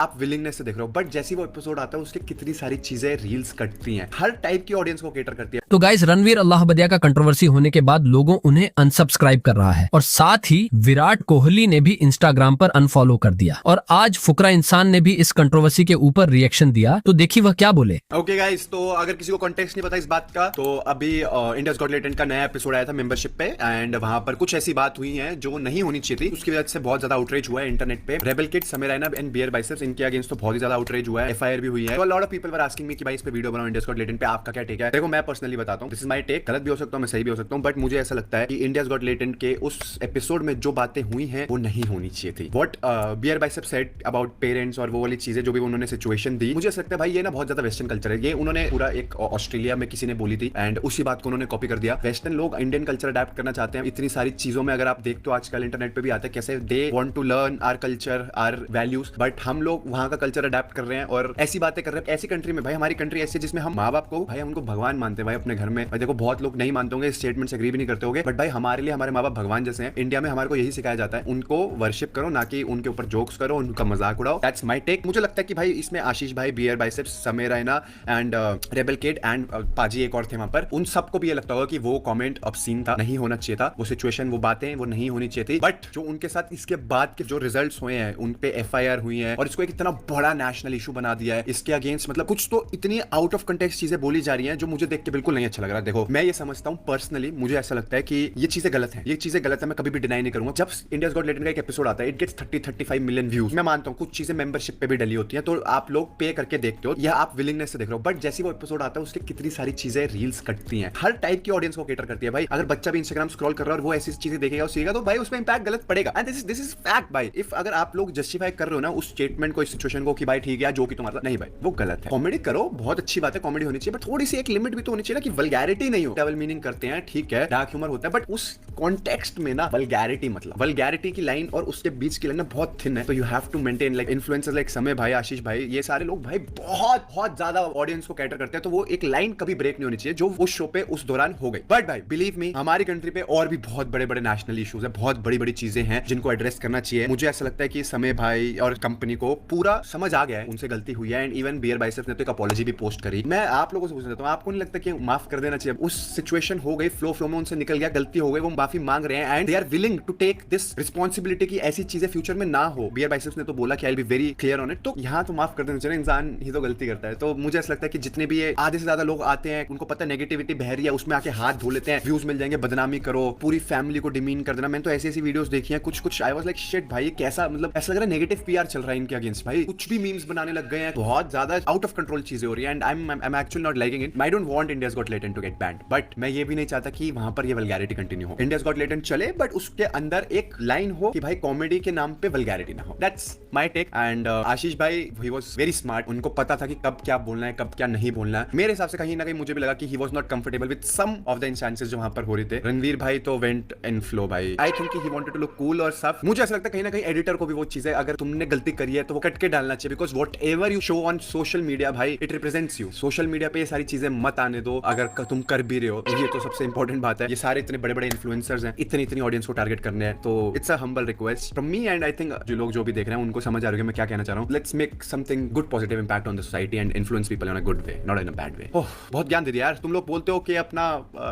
आप विलिंगनेस से देख रहे हो, बट जैसी वो एपिसोड आता है उसके कितनी सारी चीजें रील्स कटती हैं, हर टाइप की ऑडियंस को केटर करती है। तो गाइस, रणवीर अल्लाहबदिया का कंट्रोवर्सी होने के बाद लोगों उन्हें अनसब्सक्राइब कर रहा है और साथ ही विराट कोहली ने भी इंस्टाग्राम पर अनफॉलो कर दिया और आज फुकरा इंसान ने भी इस कंट्रोवर्सी के ऊपर रिएक्शन दिया। तो देखिए वह क्या बोले। ओके गाइस, तो अगर किसी को कॉन्टेक्स्ट नहीं पता इस बात का, तो अभी इंडियाज गॉट टैलेंट का नया एपिसोड आया था मेंबरशिप पे, एंड वहां पर कुछ ऐसी बात हुई है जो नहीं होनी चाहिए थी। उसकी वजह से बहुत ज्यादा आउटरीच हुआ है इंटरनेट पे। Rebel kid, Sameer Raina and beer biceps, इनके अगेंस्ट तो बहुत ही ज्यादा आउटरीच हुआ है, एफआईआर भी हुई है। तो lot of people were asking me कि भाई इस पे वीडियो बनाओ इंडियाज गॉट टैलेंट पे, आपका क्या टेक है। देखो मैं पर्सनली बताता हूं, दिस इज माय टेक, गलत भी हो सकता हूं, मैं सही भी हो सकता हूं, बट मुझे ऐसा लगता है कि इंडियाज गॉट टैलेंट के उस एपिसोड में जो बातें हुई हैं वो नहीं होनी चाहिए थी। What beer biceps said about parents और वो वाली चीजें जो भी उन्होंने सिचुएशन दी, मुझे ऐसा लगता है भाई ये ना बहुत ज्यादा वेस्टर्न कल्चर है। ये उन्होंने पूरा एक ऑस्ट्रेलिया में किसी ने बोली थी एंड उसी बात को उन्होंने कॉपी कर दिया। वेस्टर्न लोग इंडियन कल्चर अडैप्ट करना चाहते हैं इतनी सारी चीजों में। अगर आप देखते हो आजकल इंटरनेट पे भी आते हैं कैसे they want to learn our culture, our values, but हम लोग वहां का कल्चर अडैप्ट कर रहे हैं और ऐसी बातें कर रहे हैं। ऐसी कंट्री में भाई, हमारी कंट्री ऐसी है जिसमें हम माँ बाप को भाई हम उनको भगवान मानते हैं भाई अपने घर में। भाई देखो बहुत लोग नहीं मानते होंगे, इस स्टेटमेंट से एग्री भी नहीं करते होंगे, बट भाई हमारे लिए हमारे माँ बाप भगवान जैसे हैं। इंडिया में हमारे को यही सिखाया जाता है, उनको वर्शिप करो, ना कि उनके ऊपर जोक्स करो, उनका मजाक उड़ाओ। That's my take. मुझे लगता है कि भाई इसमें आशीष भाई, beer biceps, Sameer Raina and rebel kid and पाजी एक और थे वहां पर, उन सबको भी ये लगता होगा कि वो कमेंट ऑब्सीन था, नहीं होना चाहिए था, वो सिचुएशन, वो बातें वो नहीं होनी चाहिए थी। बट जो उनके साथ इसके बाद के जो रिजल्ट्स हुए हैं, उन पे एफआईआर हुई है और इसको एक इतना बड़ा नेशनल इशू बना दिया है, इसके अगेंस्ट मतलब कुछ तो इतनी आउट ऑफ कंटेक्स्ट चीजें बोली जा रही हैं जो मुझे देख के बिल्कुल नहीं अच्छा लग रहा। देखो मैं ये समझता हूँ पर्सनली, मुझे ऐसा लगता है कि ये चीजें गलत है, ये चीजें गलत है, मैं कभी भी डिनाई नहीं करूंगा। जब इंडियाज गॉट टैलेंट का एक एपिसोड आता है, इट गेट्स 30-35 मिलियन व्यूज। मैं मानता हूँ कुछ चीजें मेंबरशिप पे भी डली होती हैं, तो आप लोग पे करके देखते हो या आप विलिंगनेस से देख रहे हो, बट जैसी वो एपिसोड आता है उसके कितनी सारी चीजें रील्स कटती हैं, हर टाइप की ऑडियंस को केटर करती है। भाई अगर बच्चा भी इंस्टाग्राम स्क्रॉल कर रहा है और वो ऐसी चीजें देखेगा और सीखेगा, तो भाई उसमें इंपैक्ट गलत पड़ेगा। एंड दिस इज फैक्ट भाई। इफ अगर आप लोग जस्टिफाई कर रहे हो ना उस स्टेटमेंट को, इस सिचुएशन को कि भाई ठीक है जो कि तुम्हारा नहीं, भाई वो गलत है। कॉमेडी करो, बहुत अच्छी बात है, कॉमेडी होनी चाहिए, बट थोड़ी सी एक लिमिट भी तो होनी चाहिए ना कि वल्गैरिटी नहीं हो। डबल मीनिंग करते हैं, ठीक है, डार्क ह्यूमर होता है, बट उस कॉन्टेक्स्ट में ना वल्गैरिटी, मतलब वल्गैरिटी की लाइन और उसके बीच की लाइन ना बहुत थिन है, तो you have to maintain. Like influencers like Samay भाई, आशीष भाई, ये सारे लोग भाई बहुत बहुत ज्यादा ऑडियंस को कैटर करते हैं, तो वो एक लाइन कभी ब्रेक नहीं होनी चाहिए जो उस शो पे उस दौरान हो गई। बट भाई बिलीव मी, हमारी कंट्री पे और भी बहुत बड़े बड़े नेशनल इश्यूज है, बहुत बड़ी बड़ी चीजें हैं जिनको एड्रेस करना चाहिए। मुझे ऐसा लगता है कि समय भाई और कंपनी को पूरा समझ आ गया है, उनसे गलती हुई है, एंड इवन बियर बाइसेप्स ने तो एक अपॉलॉजी भी पोस्ट करी। मैं आप लोगों से पूछना चाहता हूं, आपको नहीं लगता कि माफ कर देना चाहिए? उस सिचुएशन हो गई, फ्लो में उनसे निकल गया, गलती हो गई, वो माफी मांग रहे हैं and they are willing to take this responsibility की ऐसी चीजें फ्यूचर में ना हो। बियर बाइसेप्स ने तो बोला कि I will be very clear on it, तो यहां तो माफ कर देना चाहिए। इंसान ही तो गलती करता है, तो मुझे ऐसा लगता है कि जितने भी ये आधे से ज्यादा लोग आते हैं, उनको पता है नेगेटिविटी बह रही है, उसमें आके हाथ धो लेते हैं, व्यूज मिल जाएंगे, बदनामी करो, पूरी फैमिली को डिमीन कर देना। मैंने तो ऐसी ऐसी वीडियोस देखी हैं, कुछ आई वाज लाइक शिट भाई, कैसा मतलब ऐसा लग रहा है नेगेटिव पीआर चल रहा है इनके अगेंस्ट। भाई कुछ भी मीम्स बनाने लग गए हैं, बहुत ज्यादा आउट ऑफ कंट्रोल चीजें हो रही है, and I am actually not liking it. I don't want India's got talent to get banned, but मैं ये भी नहीं चाहता कि वहां पर ये वल्गैरिटी कंटिन्यू हो। इंडियाज गॉट टैलेंट चले, बट उसके अंदर एक लाइन हो कि भाई कॉमेडी के नाम पे वल्गैरिटी ना हो। That's my take. And Ashish भाई, ही वाज वेरी स्मार्ट, उनको पता था कि कब क्या बोलना है, कब क्या नहीं बोलना है। मेरे हिसाब से कहीं ना कहीं मुझे भी लगा कि he was not comfortable with some of the instances जो वहां पर हो रहे थे। रणवीर भाई तो वेंट इन फ्लो भाई, I think he wanted to look cool और सब। मुझे ऐसा लगता है कहीं ना कहीं एडिटर को भी वो चीजें, अगर तुमने गलती करी है तो वो कट के डालना चाहिए, because whatever you show on social media भाई, it represents you. Social media पे ये सारी चीजें मत आने दो, अगर तुम कर भी रहे हो, ये तो सबसे इंपॉर्टेंट बात है। ये सारे इतने बड़े बड़े इन्फ्लुएंसर्स हैं, इतनी ऑडियंस को टारगेट करने हैं, तो it's a humble request from me, and I think जो लोग जो भी देख रहे हैं उनको समझ आ रही है मैं क्या कहना चाह रहा हूँ। Let's make something good positive impact on the society and influence people in a good way, not in a bad way. ओह बहुत ज्ञान दे दिया यार। तुम लोग बोलते हो कि अपना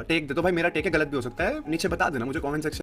टेक दे, तो भाई मेरा टेक गलत भी हो सकता है, नीचे बता देना मुझे कमेंट सेक्शन